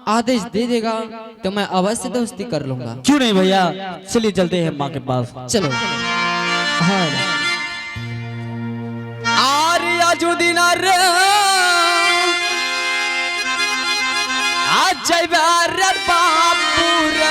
आदेश दे देगा तो मैं अवश्य दोस्ती कर लूंगा। क्यों नहीं भैया, चलिए चलते हैं माँ के पास। चलो। हाँ आर्या जुदिन रे आज रे बापूरा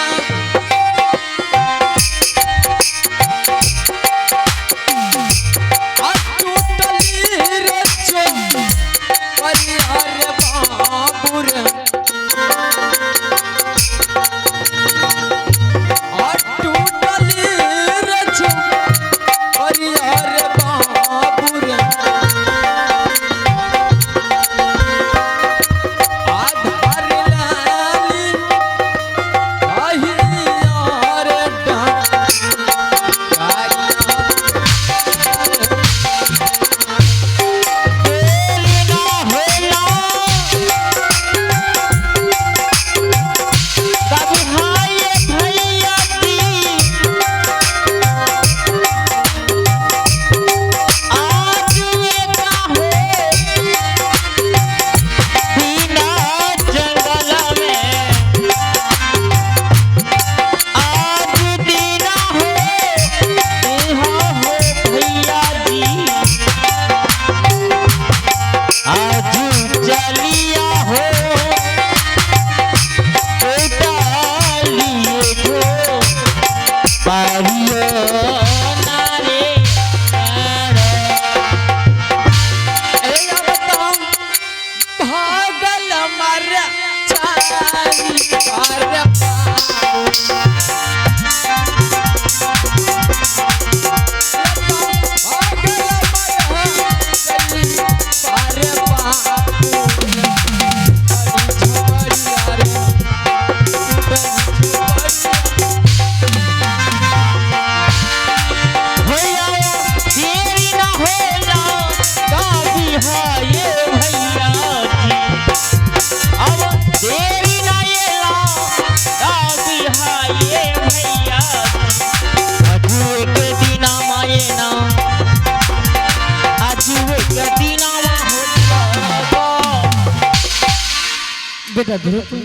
बेटा ध्रुव,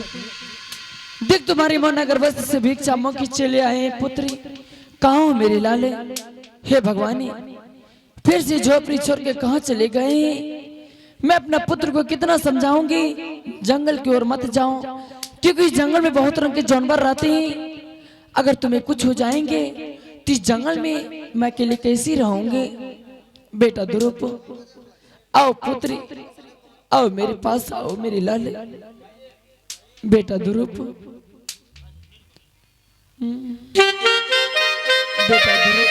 देख तुम्हारी मां नगर बस से भिक्षा मांगी चले आए पुत्री। कहाँ हो मेरे लाले? हे भगवानी, फिर से झोपड़ी छोड़ के कहाँ चले गए? मैं अपना पुत्र को कितना समझाऊंगी जंगल की ओर मत जाओ, क्योंकि इस जंगल में बहुत रंग के जानवर रहते हैं। अगर तुम्हें कुछ हो जाएंगे तो इस जंगल में मैं अकेले कैसी रहूंगी? बेटा ध्रुव, आओ पुत्री, आओ मेरे पास, आओ मेरे लाले। बेटा ध्रुव, बेटा ध्रुव,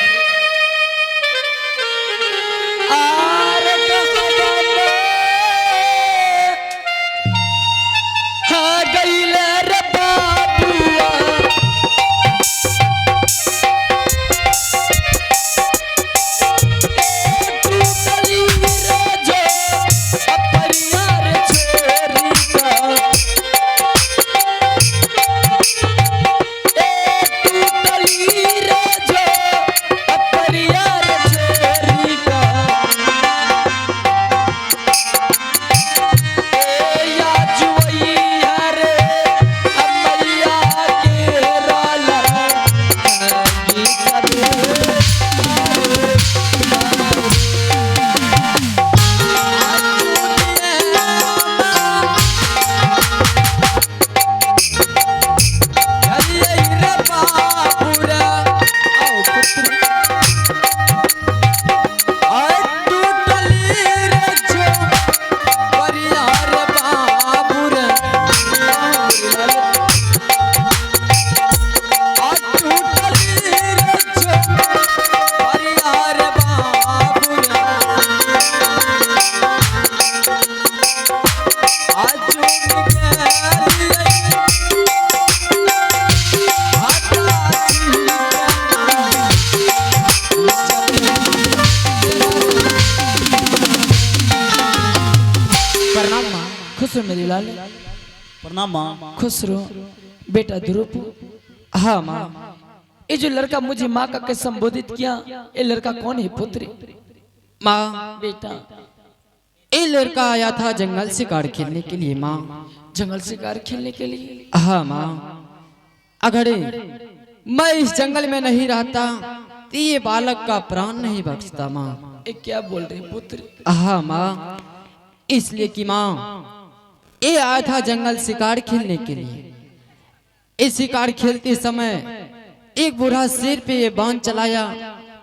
खुश रहो मेरी लाल। प्रणाम माँ। खुश रहो बेटा ध्रुव। हाँ माँ, ये जो लड़का मुझे माँ का के संबोधित किया, ये लड़का कौन है पुत्री? माँ बेटा, ये लड़का आया था जंगल शिकार खेलने के लिए माँ। जंगल शिकार खेलने के लिए। हाँ माँ, अगर मैं इस जंगल में नहीं रहता तो ये बालक का प्राण नहीं बचता माँ। ये क्या बोल रहे पुत्र? हाँ माँ, इसलिए कि माँ ये आया था जंगल शिकार खेलने के लिए। इस शिकार खेलते समय एक बूढ़ा शेर पे ये बाण चलाया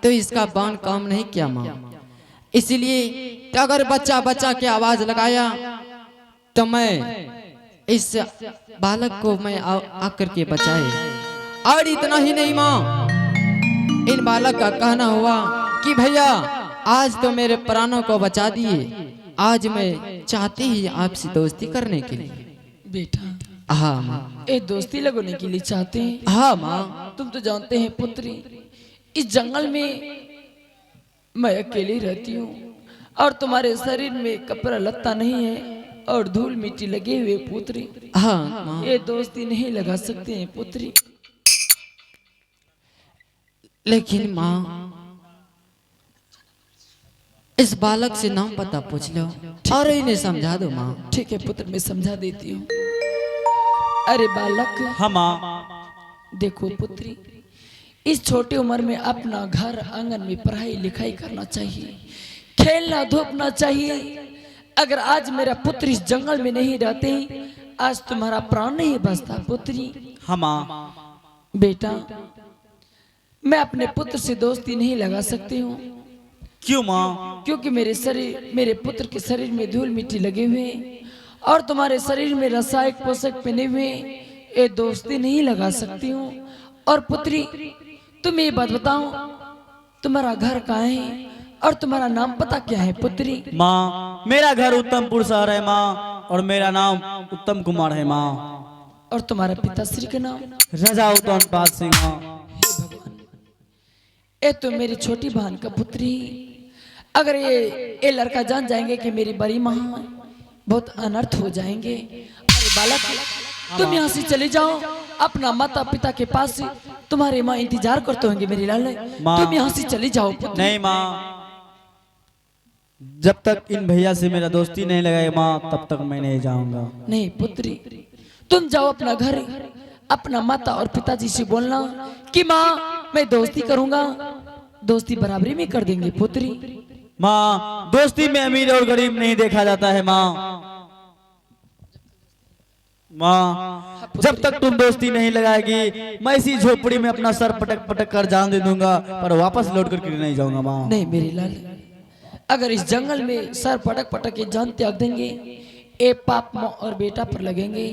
तो इसका बाण काम नहीं किया माँ। इसलिए तो अगर बच्चा बच्चा की आवाज लगाया तो मैं इस बालक को मैं आकर के बचाए। और इतना ही नहीं माँ, इन बालक का कहना हुआ कि भैया आज तो मेरे प्राणों को बचा दिए, आज मैं चाहती ही आपसे दोस्ती करने के लिए। बेटा हाँ माँ। ये दोस्ती लगाने के लिए चाहते हैं? हाँ माँ। तुम तो जानते हैं पुत्री, इस जंगल में मैं अकेली रहती हूँ और तुम्हारे शरीर में कपड़ा लत्ता नहीं है और धूल मिट्टी लगे हुए पुत्री। हाँ माँ। ये दोस्ती नहीं लगा सकते हैं पुत्री। लेकिन माँ इस बालक से नाम पता पूछ लो और इन्हें समझा दो माँ। ठीक है पुत्र, मैं समझा देती हूँ। अरे बालक, हाँ माँ। देखो पुत्री, इस छोटी उम्र में अपना घर आंगन में पढ़ाई लिखाई करना चाहिए, खेलना धूपना चाहिए। अगर आज मेरा पुत्र इस जंगल में नहीं रहते, आज तुम्हारा प्राण नहीं बचता पुत्री। हाँ माँ। बेटा, मैं अपने पुत्र से दोस्ती नहीं लगा सकती हूँ। क्यों माँ? क्योंकि मेरे पुत्र के शरीर में धूल मिट्टी लगे हुए और तुम्हारे शरीर में रासायनिक पोषक पहने हुए, ये दोस्ती नहीं लगा सकती हूँ। और पुत्री, तुम ये बात बताओ, तुम्हारा घर कहाँ है और तुम्हारा नाम पता क्या है पुत्री? माँ, मेरा घर उत्तमपुर शहर है माँ और मेरा नाम उत्तम कुमार है माँ। और तुम्हारा पिताश्री का नाम? राजा उत्तमपाल सिंह माँ। हे भगवान, ये तो मेरी छोटी बहन का पुत्री। अगर ये लड़का जान जाएंगे कि मेरी बड़ी माँ बहुत अनर्थ हो जाएंगे। अरे बालक, तुम यहाँ से चले जाओ अपना माता पिता के पास से, तुम्हारे माँ इंतजार करते होंगे मेरी लाल। तुम यहाँ से चले जाओ पुत्री। नहीं माँ, जब तक इन भैया से मेरा दोस्ती नहीं लगाए माँ तब तक मैं नहीं जाऊंगा। नहीं पुत्री, तुम जाओ अपना घर, अपना माता और पिताजी से बोलना कि माँ मैं दोस्ती करूंगा, दोस्ती बराबरी में कर देंगे पुत्री। माँ, दोस्ती में अमीर और गरीब नहीं देखा जाता है माँ। माँ, जब तक तुम दोस्ती नहीं लगाएगी मैं इसी झोपड़ी में अपना सर पटक पटक कर जान दे दूंगा, पर वापस लौट कर नहीं जाऊंगा माँ। नहीं मेरी लाल, अगर इस जंगल में सर पटक पटक के जान त्याग देंगे, ये पाप माँ और बेटा पर लगेंगे।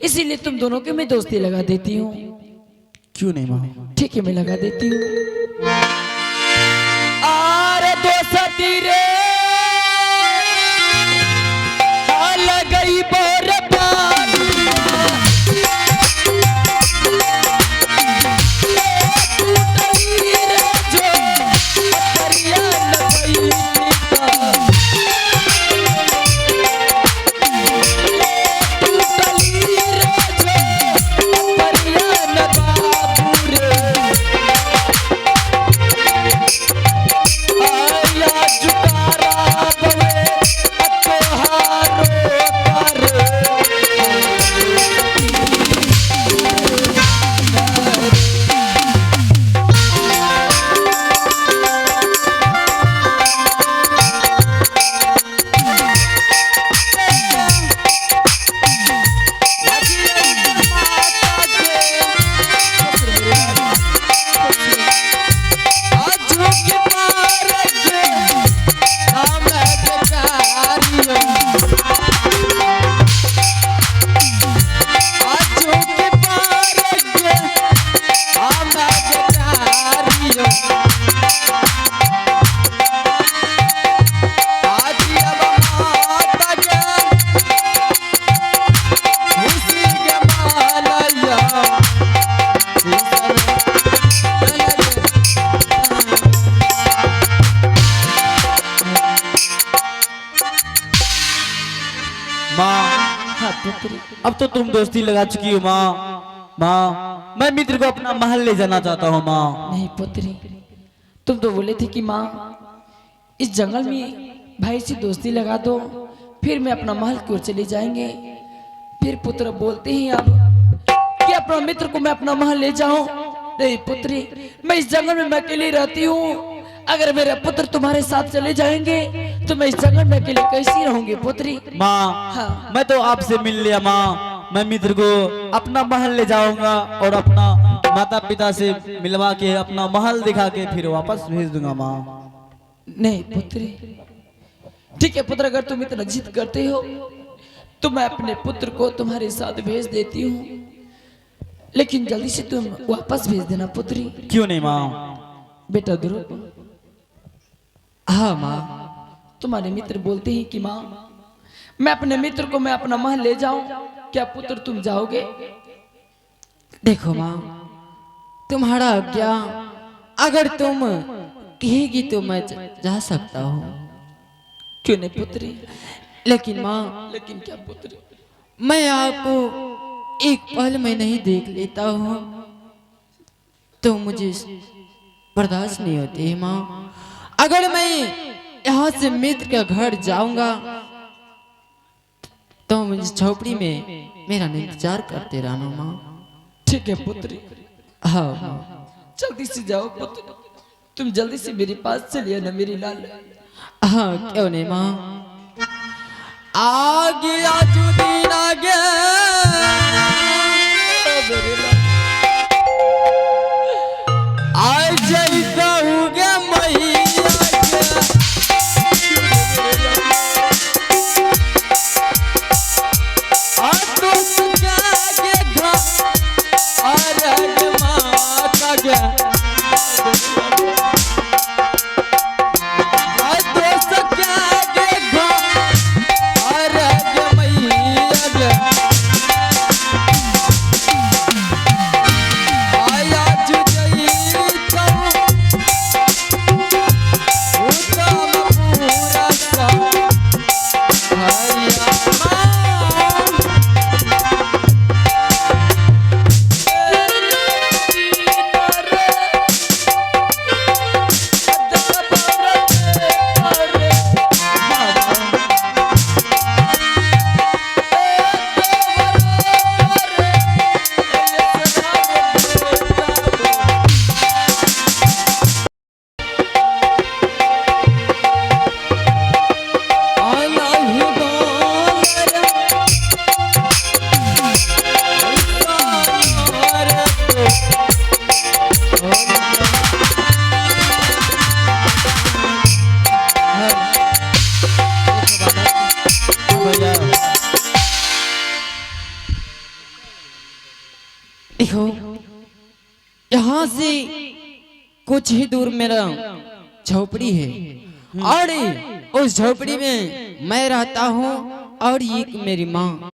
इसीलिए तुम दोनों के मैं दोस्ती लगा देती हूँ। क्यों नहीं माँ? ठीक है, मैं लगा देती हूँ। आरे दोस्ती रे गई बोर अब तो तुम दोस्ती लगा चुकी हो माँ। माँ, मैं मित्र को अपना महल ले जाना चाहता हूँ माँ। नहीं पुत्री, तुम तो बोले थे कि माँ इस जंगल में भाई से दोस्ती लगा दो, फिर मैं अपना महल की ओर चले जाएंगे। फिर पुत्र बोलते ही आप कि अपना मित्र को मैं अपना महल ले जाऊं। नहीं पुत्री, मैं इस जंगल में मैं अकेली रहती हूँ। अगर मेरे पुत्र तुम्हारे साथ चले जाएंगे तो मैं इस जंगल में अकेले कैसी रहूंगी पुत्री। माँ हाँ। मैं तो आपसे मिल लिया माँ, मैं मित्र को अपना महल ले जाऊंगा और अपना माता पिता से मिलवा के अपना महल दिखा के फिर वापस भेज दूंगा माँ। नहीं पुत्री, ठीक है पुत्र, अगर तुम इतना जिद करते हो तो मैं अपने पुत्र को तुम्हारे साथ भेज देती हूँ, लेकिन जल्दी से तुम वापस भेज देना पुत्री। क्यों नहीं माँ? बेटा ध्रुव, हाँ माँ। तुम्हारे मित्र बोलते हैं कि माँ मैं अपने मित्र को मैं अपना महल ले जाऊं, क्या पुत्र तुम जाओगे? देखो माँ, तुम्हारा आज्ञा, अगर तुम कहेगी तो मैं जा सकता हूँ। क्यों नहीं पुत्री? लेकिन माँ, लेकिन क्या पुत्री? मैं आपको एक पल में नहीं देख लेता हूँ तो मुझे बर्दाश्त नहीं होती है माँ। अगर मैं यहाँ से मित्र का घर जाऊंगा तो मुझे झोपड़ी में मेरा इंतजार करते रहना माँ। ठीक है पुत्री, हाँ माँ। जल्दी से जाओ पुत्र, तुम जल्दी से मेरे पास चलिए ना मेरी लाल। हाँ क्यों नहीं माँ। आगे आजू दिन आगे आज जैसा हो गया मैया देखो, यहाँ से कुछ ही दूर मेरा झोपड़ी है और उस झोपड़ी में मैं रहता हूँ और ये मेरी माँ